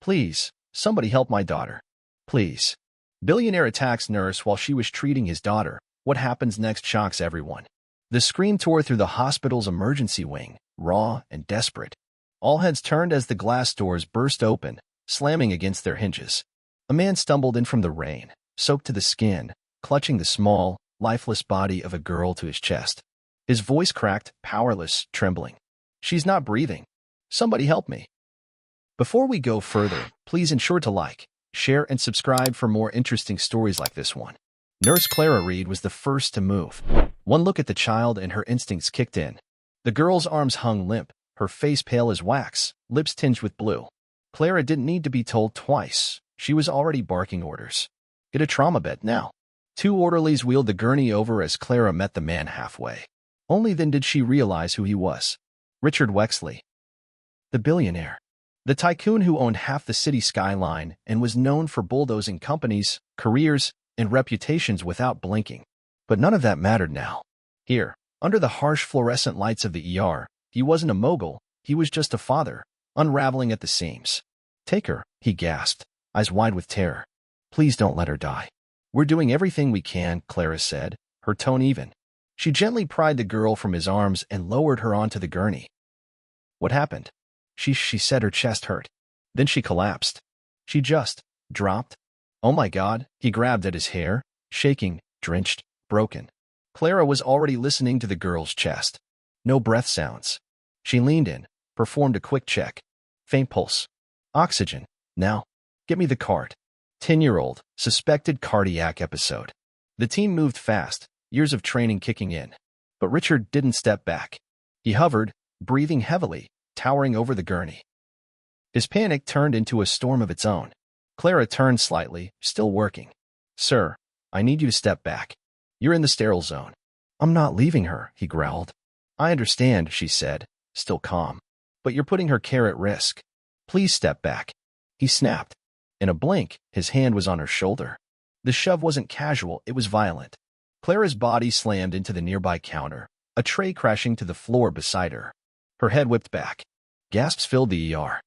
Please, somebody help my daughter. Please. Billionaire attacks nurse while she was treating his daughter. What happens next shocks everyone. The scream tore through the hospital's emergency wing, raw and desperate. All heads turned as the glass doors burst open, slamming against their hinges. A man stumbled in from the rain, soaked to the skin, clutching the small, lifeless body of a girl to his chest. His voice cracked, powerless, trembling. She's not breathing. Somebody help me. Before we go further, please ensure to like, share, and subscribe for more interesting stories like this one. Nurse Clara Reed was the first to move. One look at the child and her instincts kicked in. The girl's arms hung limp, her face pale as wax, lips tinged with blue. Clara didn't need to be told twice. She was already barking orders. Get a trauma bed now. Two orderlies wheeled the gurney over as Clara met the man halfway. Only then did she realize who he was. Richard Wexley. The billionaire. The tycoon who owned half the city skyline and was known for bulldozing companies, careers, and reputations without blinking. But none of that mattered now. Here, under the harsh fluorescent lights of the ER, he wasn't a mogul, he was just a father, unraveling at the seams. Take her, he gasped, eyes wide with terror. Please don't let her die. We're doing everything we can, Clara said, her tone even. She gently pried the girl from his arms and lowered her onto the gurney. What happened? She said her chest hurt. Then she collapsed. She just dropped. Oh my God, he grabbed at his hair, shaking, drenched, broken. Clara was already listening to the girl's chest. No breath sounds. She leaned in, performed a quick check. Faint pulse. Oxygen. Now, get me the cart. 10-year-old, suspected cardiac episode. The team moved fast, years of training kicking in. But Richard didn't step back. He hovered, breathing heavily, towering over the gurney. His panic turned into a storm of its own. Clara turned slightly, still working. Sir, I need you to step back. You're in the sterile zone. I'm not leaving her, he growled. I understand, she said, still calm. But you're putting her care at risk. Please step back. He snapped. In a blink, his hand was on her shoulder. The shove wasn't casual, it was violent. Clara's body slammed into the nearby counter, a tray crashing to the floor beside her. Her head whipped back. Gasps filled the ER.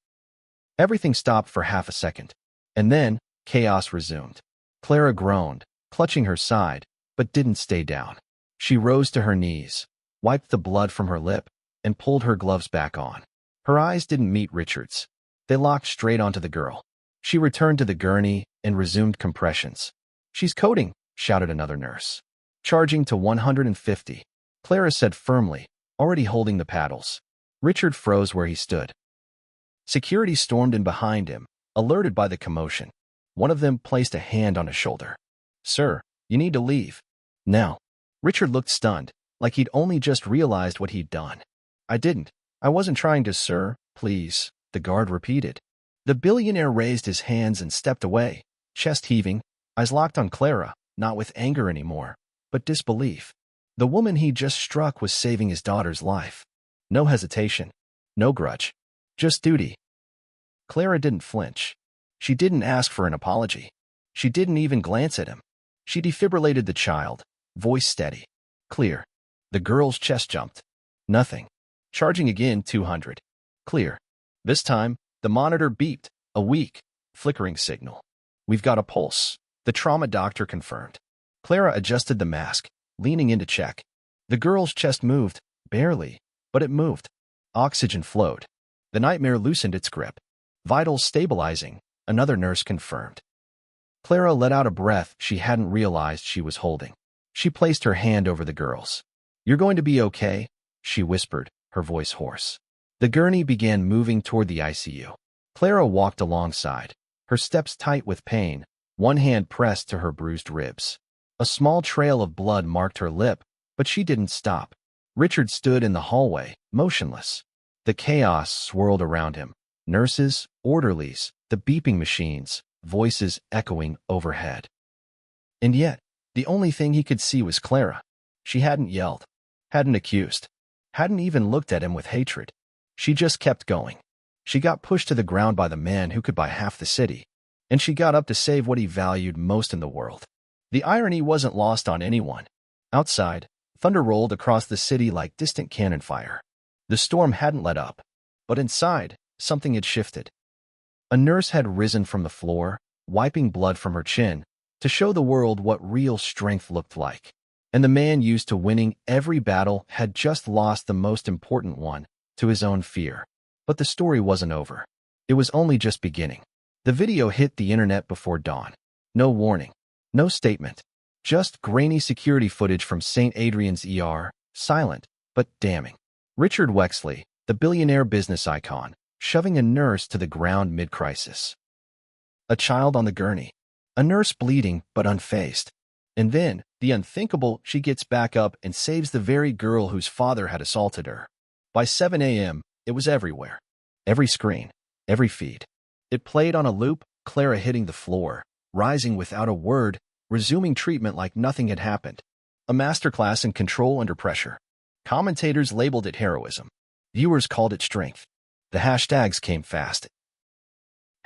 Everything stopped for half a second. And then, chaos resumed. Clara groaned, clutching her side, but didn't stay down. She rose to her knees, wiped the blood from her lip, and pulled her gloves back on. Her eyes didn't meet Richard's. They locked straight onto the girl. She returned to the gurney and resumed compressions. She's coding, shouted another nurse. Charging to 150. Clara said firmly, already holding the paddles. Richard froze where he stood. Security stormed in behind him, alerted by the commotion. One of them placed a hand on his shoulder. Sir, you need to leave. Now. Richard looked stunned, like he'd only just realized what he'd done. I didn't. I wasn't trying to, sir. Please, the guard repeated. The billionaire raised his hands and stepped away, chest heaving, eyes locked on Clara, not with anger anymore, but disbelief. The woman he just struck was saving his daughter's life. No hesitation. No grudge. Just duty. Clara didn't flinch. She didn't ask for an apology. She didn't even glance at him. She defibrillated the child, voice steady. Clear. The girl's chest jumped. Nothing. Charging again, 200. Clear. This time, the monitor beeped, a weak, flickering signal. We've got a pulse, the trauma doctor confirmed. Clara adjusted the mask, leaning in to check. The girl's chest moved, barely, but it moved. Oxygen flowed. The nightmare loosened its grip. Vitals stabilizing, another nurse confirmed. Clara let out a breath she hadn't realized she was holding. She placed her hand over the girl's. You're going to be okay, she whispered, her voice hoarse. The gurney began moving toward the ICU. Clara walked alongside, her steps tight with pain, one hand pressed to her bruised ribs. A small trail of blood marked her lip, but she didn't stop. Richard stood in the hallway, motionless. The chaos swirled around him. Nurses, orderlies, the beeping machines, voices echoing overhead. And yet, the only thing he could see was Clara. She hadn't yelled, hadn't accused, hadn't even looked at him with hatred. She just kept going. She got pushed to the ground by the man who could buy half the city, and she got up to save what he valued most in the world. The irony wasn't lost on anyone. Outside, thunder rolled across the city like distant cannon fire. The storm hadn't let up, but inside, something had shifted. A nurse had risen from the floor, wiping blood from her chin, to show the world what real strength looked like. And the man used to winning every battle had just lost the most important one, to his own fear. But the story wasn't over. It was only just beginning. The video hit the internet before dawn. No warning. No statement. Just grainy security footage from St. Adrian's ER, silent, but damning. Richard Wexley, the billionaire business icon, shoving a nurse to the ground mid-crisis. A child on the gurney. A nurse bleeding but unfazed. And then, the unthinkable, she gets back up and saves the very girl whose father had assaulted her. By 7 a.m., it was everywhere. Every screen. Every feed. It played on a loop, Clara hitting the floor, rising without a word, resuming treatment like nothing had happened. A masterclass in control under pressure. Commentators labeled it heroism. Viewers called it strength. The hashtags came fast.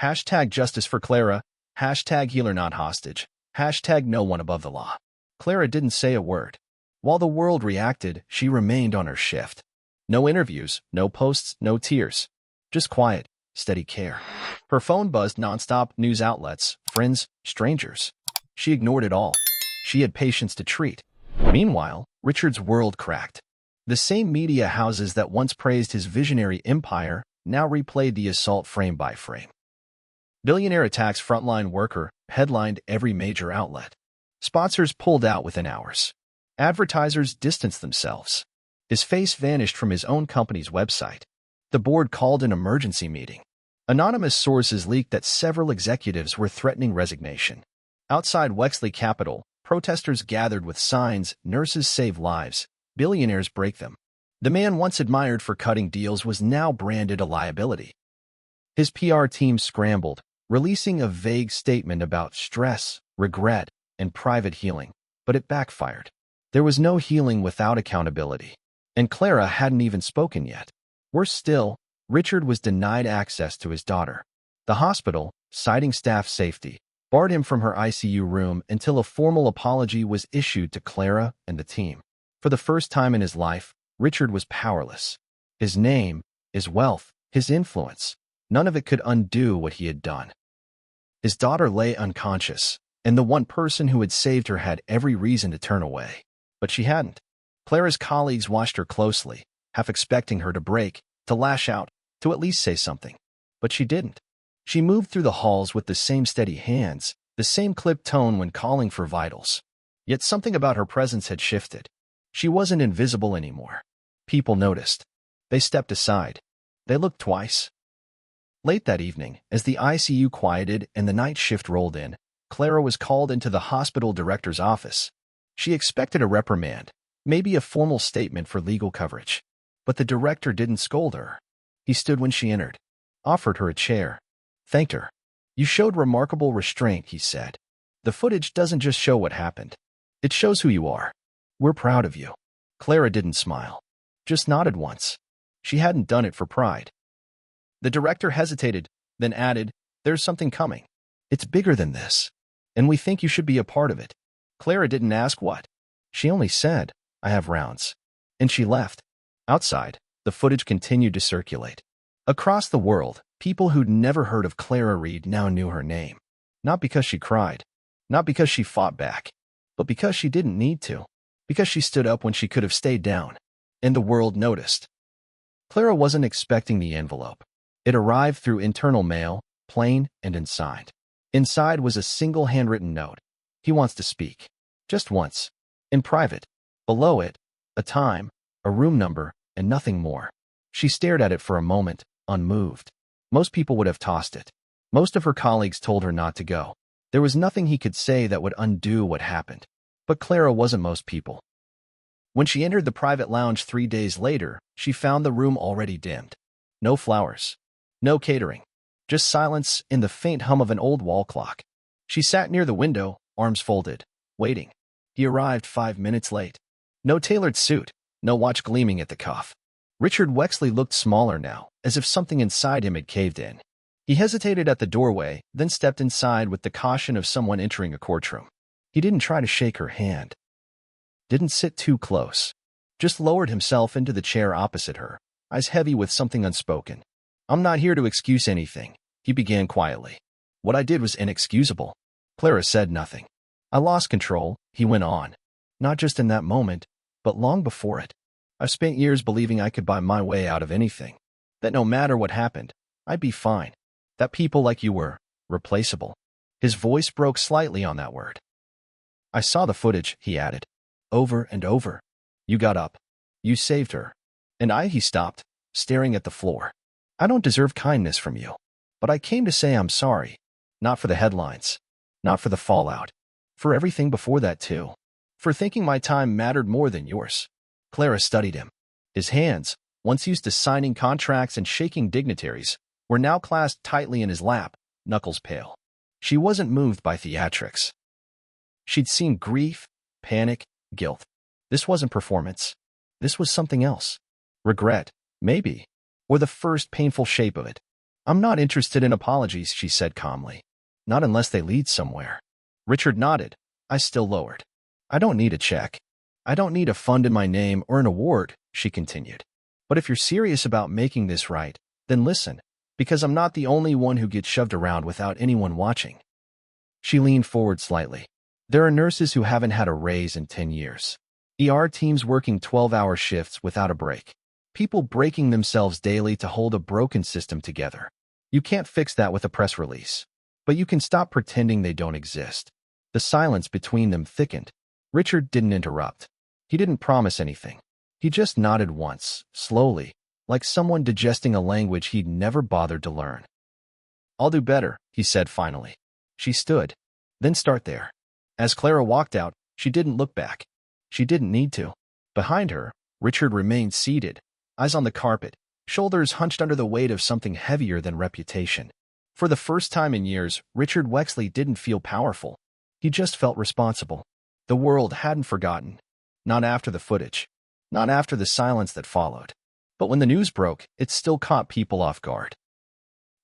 Hashtag justice for Clara. Hashtag healer not hostage. Hashtag no one above the law. Clara didn't say a word. While the world reacted, she remained on her shift. No interviews, no posts, no tears. Just quiet, steady care. Her phone buzzed nonstop, news outlets, friends, strangers. She ignored it all. She had patience to treat. Meanwhile, Richard's world cracked. The same media houses that once praised his visionary empire now replayed the assault frame by frame. Billionaire attacks frontline worker headlined every major outlet. Sponsors pulled out within hours. Advertisers distanced themselves. His face vanished from his own company's website. The board called an emergency meeting. Anonymous sources leaked that several executives were threatening resignation. Outside Wexley Capitol, protesters gathered with signs, "Nurses save lives, billionaires break them." The man once admired for cutting deals was now branded a liability. His PR team scrambled, releasing a vague statement about stress, regret, and private healing, but it backfired. There was no healing without accountability. And Clara hadn't even spoken yet. Worse still, Richard was denied access to his daughter. The hospital, citing staff safety, barred him from her ICU room until a formal apology was issued to Clara and the team. For the first time in his life, Richard was powerless. His name, his wealth, his influence, none of it could undo what he had done. His daughter lay unconscious, and the one person who had saved her had every reason to turn away. But she hadn't. Clara's colleagues watched her closely, half expecting her to break, to lash out, to at least say something. But she didn't. She moved through the halls with the same steady hands, the same clipped tone when calling for vitals. Yet something about her presence had shifted. She wasn't invisible anymore. People noticed. They stepped aside. They looked twice. Late that evening, as the ICU quieted and the night shift rolled in, Clara was called into the hospital director's office. She expected a reprimand, maybe a formal statement for legal coverage. But the director didn't scold her. He stood when she entered, offered her a chair, thanked her. "You showed remarkable restraint," he said. "The footage doesn't just show what happened. It shows who you are. We're proud of you." Clara didn't smile, just nodded once. She hadn't done it for pride. The director hesitated, then added, "There's something coming. It's bigger than this, and we think you should be a part of it." Clara didn't ask what. She only said, "I have rounds." And she left. Outside, the footage continued to circulate. Across the world, people who'd never heard of Clara Reed now knew her name. Not because she cried, not because she fought back, but because she didn't need to. Because she stood up when she could have stayed down. And the world noticed. Clara wasn't expecting the envelope. It arrived through internal mail, plain and unsigned. Inside was a single handwritten note. "He wants to speak. Just once. In private." Below it, a time, a room number, and nothing more. She stared at it for a moment, unmoved. Most people would have tossed it. Most of her colleagues told her not to go. There was nothing he could say that would undo what happened. But Clara wasn't most people. When she entered the private lounge 3 days later, she found the room already dimmed. No flowers. No catering. Just silence and the faint hum of an old wall clock. She sat near the window, arms folded, waiting. He arrived 5 minutes late. No tailored suit, no watch gleaming at the cuff. Richard Wexley looked smaller now, as if something inside him had caved in. He hesitated at the doorway, then stepped inside with the caution of someone entering a courtroom. He didn't try to shake her hand. Didn't sit too close. Just lowered himself into the chair opposite her, eyes heavy with something unspoken. "I'm not here to excuse anything," he began quietly. What I did was inexcusable. Clara said nothing. I lost control, he went on. Not just in that moment, but long before it. I've spent years believing I could buy my way out of anything. That no matter what happened, I'd be fine. That people like you were replaceable. His voice broke slightly on that word. I saw the footage, he added. Over and over. You got up. You saved her. And he stopped, staring at the floor. I don't deserve kindness from you. But I came to say I'm sorry. Not for the headlines. Not for the fallout. For everything before that, too. For thinking my time mattered more than yours. Clara studied him. His hands, once used to signing contracts and shaking dignitaries, were now clasped tightly in his lap, knuckles pale. She wasn't moved by theatrics. She'd seen grief, panic, guilt. This wasn't performance. This was something else. Regret, maybe, or the first painful shape of it. I'm not interested in apologies, she said calmly. Not unless they lead somewhere. Richard nodded. I still lowered. I don't need a check. I don't need a fund in my name or an award, she continued. But if you're serious about making this right, then listen, because I'm not the only one who gets shoved around without anyone watching. She leaned forward slightly. There are nurses who haven't had a raise in 10 years. ER teams working 12-hour shifts without a break. People breaking themselves daily to hold a broken system together. You can't fix that with a press release. But you can stop pretending they don't exist. The silence between them thickened. Richard didn't interrupt. He didn't promise anything. He just nodded once, slowly, like someone digesting a language he'd never bothered to learn. I'll do better, he said finally. She stood. Then start there. As Clara walked out, she didn't look back. She didn't need to. Behind her, Richard remained seated, eyes on the carpet, shoulders hunched under the weight of something heavier than reputation. For the first time in years, Richard Wexley didn't feel powerful. He just felt responsible. The world hadn't forgotten. Not after the footage. Not after the silence that followed. But when the news broke, it still caught people off guard.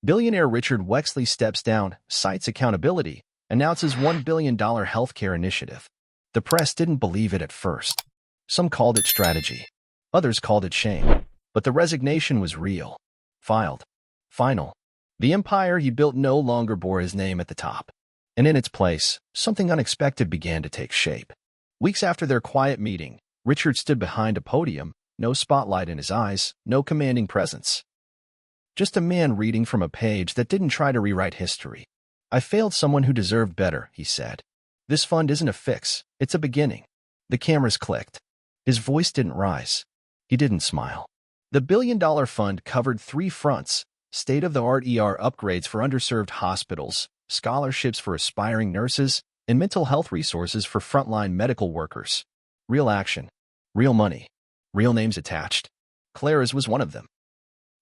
Billionaire Richard Wexley steps down, cites accountability, announces $1 billion healthcare initiative. The press didn't believe it at first. Some called it strategy. Others called it shame. But the resignation was real. Filed. Final. The empire he built no longer bore his name at the top. And in its place, something unexpected began to take shape. Weeks after their quiet meeting, Richard stood behind a podium, no spotlight in his eyes, no commanding presence. Just a man reading from a page that didn't try to rewrite history. I failed someone who deserved better, he said. This fund isn't a fix, it's a beginning. The cameras clicked. His voice didn't rise. He didn't smile. The $1 billion fund covered 3 fronts: state-of-the-art ER upgrades for underserved hospitals, scholarships for aspiring nurses, and mental health resources for frontline medical workers. Real action. Real money. Real names attached. Clara's was one of them.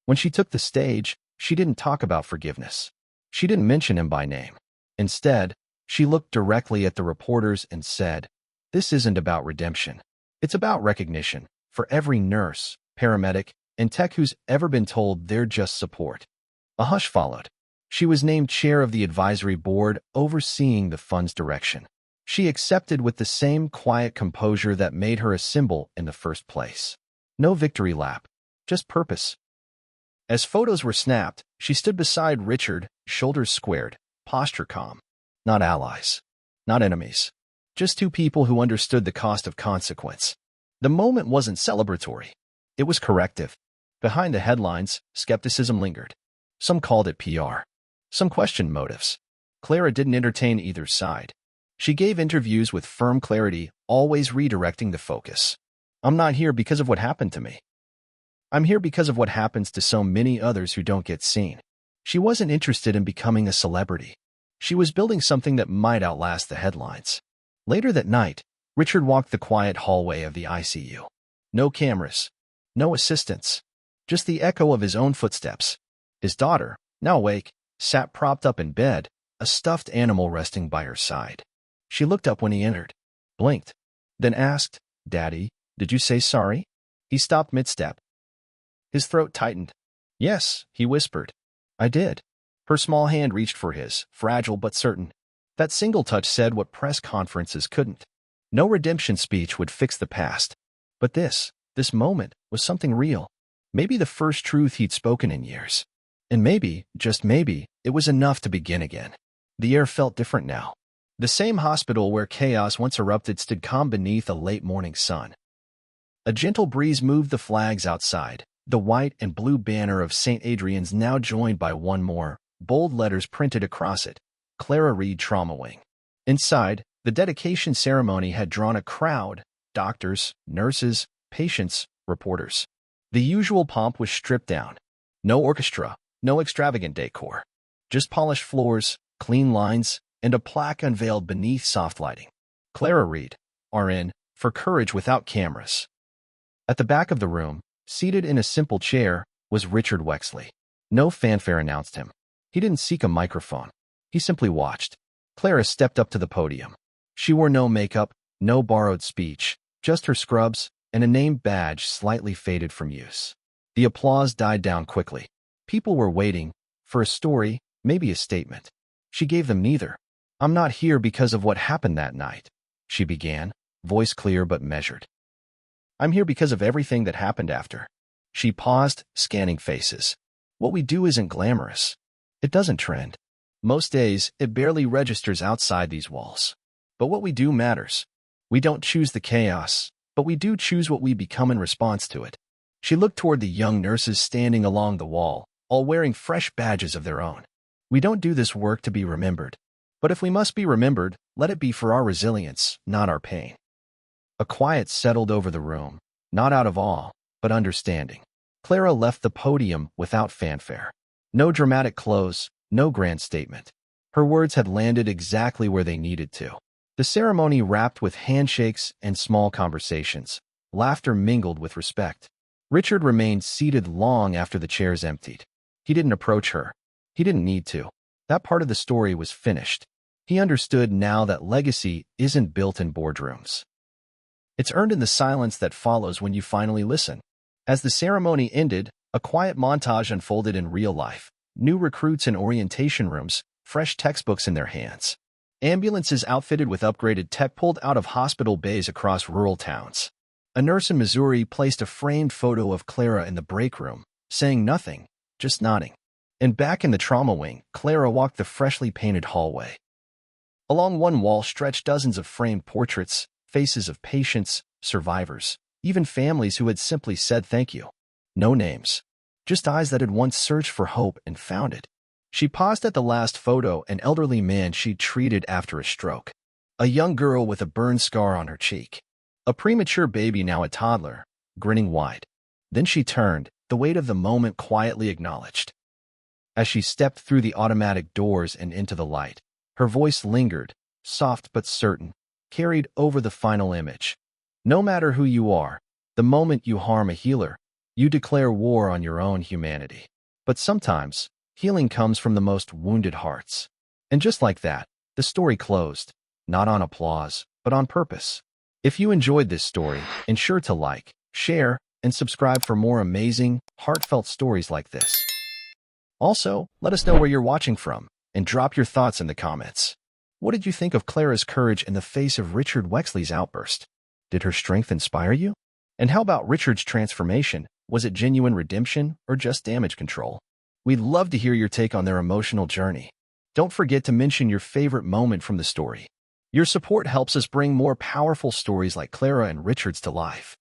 When she took the stage, she didn't talk about forgiveness. She didn't mention him by name. Instead, she looked directly at the reporters and said, "This isn't about redemption. It's about recognition for every nurse, paramedic, and tech who's ever been told they're just support." A hush followed. She was named chair of the advisory board overseeing the fund's direction. She accepted with the same quiet composure that made her a symbol in the first place. No victory lap, just purpose. As photos were snapped, she stood beside Richard, shoulders squared, posture calm. Not allies. Not enemies. Just 2 people who understood the cost of consequence. The moment wasn't celebratory. It was corrective. Behind the headlines, skepticism lingered. Some called it PR. Some questioned motives. Clara didn't entertain either side. She gave interviews with firm clarity, always redirecting the focus. I'm not here because of what happened to me. I'm here because of what happens to so many others who don't get seen. She wasn't interested in becoming a celebrity. She was building something that might outlast the headlines. Later that night, Richard walked the quiet hallway of the ICU. No cameras. No assistants. Just the echo of his own footsteps. His daughter, now awake, sat propped up in bed, a stuffed animal resting by her side. She looked up when he entered, blinked, then asked, "Daddy, did you say sorry?" He stopped mid-step. His throat tightened. "Yes," he whispered. "I did." Her small hand reached for his, fragile but certain. That single touch said what press conferences couldn't. No redemption speech would fix the past. But this moment, was something real. Maybe the first truth he'd spoken in years. And maybe, just maybe, it was enough to begin again. The air felt different now. The same hospital where chaos once erupted stood calm beneath a late morning sun. A gentle breeze moved the flags outside, the white and blue banner of St. Adrian's now joined by one more, bold letters printed across it, Clara Reed Trauma Wing. Inside, the dedication ceremony had drawn a crowd, doctors, nurses, patients, reporters. The usual pomp was stripped down. No orchestra, no extravagant decor. Just polished floors, clean lines, and a plaque unveiled beneath soft lighting. Clara Reed, RN, for courage without cameras. At the back of the room, seated in a simple chair, was Richard Wexley. No fanfare announced him. He didn't seek a microphone. He simply watched. Clara stepped up to the podium. She wore no makeup, no borrowed speech, just her scrubs and a name badge slightly faded from use. The applause died down quickly. People were waiting for a story, maybe a statement. She gave them neither. "I'm not here because of what happened that night," she began, voice clear but measured. "I'm here because of everything that happened after." She paused, scanning faces. What we do isn't glamorous. It doesn't trend. Most days, it barely registers outside these walls. But what we do matters. We don't choose the chaos, but we do choose what we become in response to it. She looked toward the young nurses standing along the wall, all wearing fresh badges of their own. We don't do this work to be remembered. But if we must be remembered, let it be for our resilience, not our pain. A quiet settled over the room, not out of awe, but understanding. Clara left the podium without fanfare. No dramatic close, no grand statement. Her words had landed exactly where they needed to. The ceremony wrapped with handshakes and small conversations. Laughter mingled with respect. Richard remained seated long after the chairs emptied. He didn't approach her. He didn't need to. That part of the story was finished. He understood now that legacy isn't built in boardrooms. It's earned in the silence that follows when you finally listen. As the ceremony ended, a quiet montage unfolded in real life. New recruits in orientation rooms, fresh textbooks in their hands. Ambulances outfitted with upgraded tech pulled out of hospital bays across rural towns. A nurse in Missouri placed a framed photo of Clara in the break room, saying nothing, just nodding. And back in the trauma wing, Clara walked the freshly painted hallway. Along one wall stretched dozens of framed portraits, faces of patients, survivors, even families who had simply said thank you. No names. Just eyes that had once searched for hope and found it. She paused at the last photo, an elderly man she'd treated after a stroke. A young girl with a burn scar on her cheek. A premature baby, now a toddler, grinning wide. Then she turned, the weight of the moment quietly acknowledged. As she stepped through the automatic doors and into the light, her voice lingered, soft but certain, carried over the final image. No matter who you are, the moment you harm a healer, you declare war on your own humanity. But sometimes, healing comes from the most wounded hearts. And just like that, the story closed, not on applause, but on purpose. If you enjoyed this story, ensure to like, share, and subscribe for more amazing, heartfelt stories like this. Also, let us know where you're watching from, and drop your thoughts in the comments. What did you think of Clara's courage in the face of Richard Wexley's outburst? Did her strength inspire you? And how about Richard's transformation? Was it genuine redemption or just damage control? We'd love to hear your take on their emotional journey. Don't forget to mention your favorite moment from the story. Your support helps us bring more powerful stories like Clara and Richard's to life.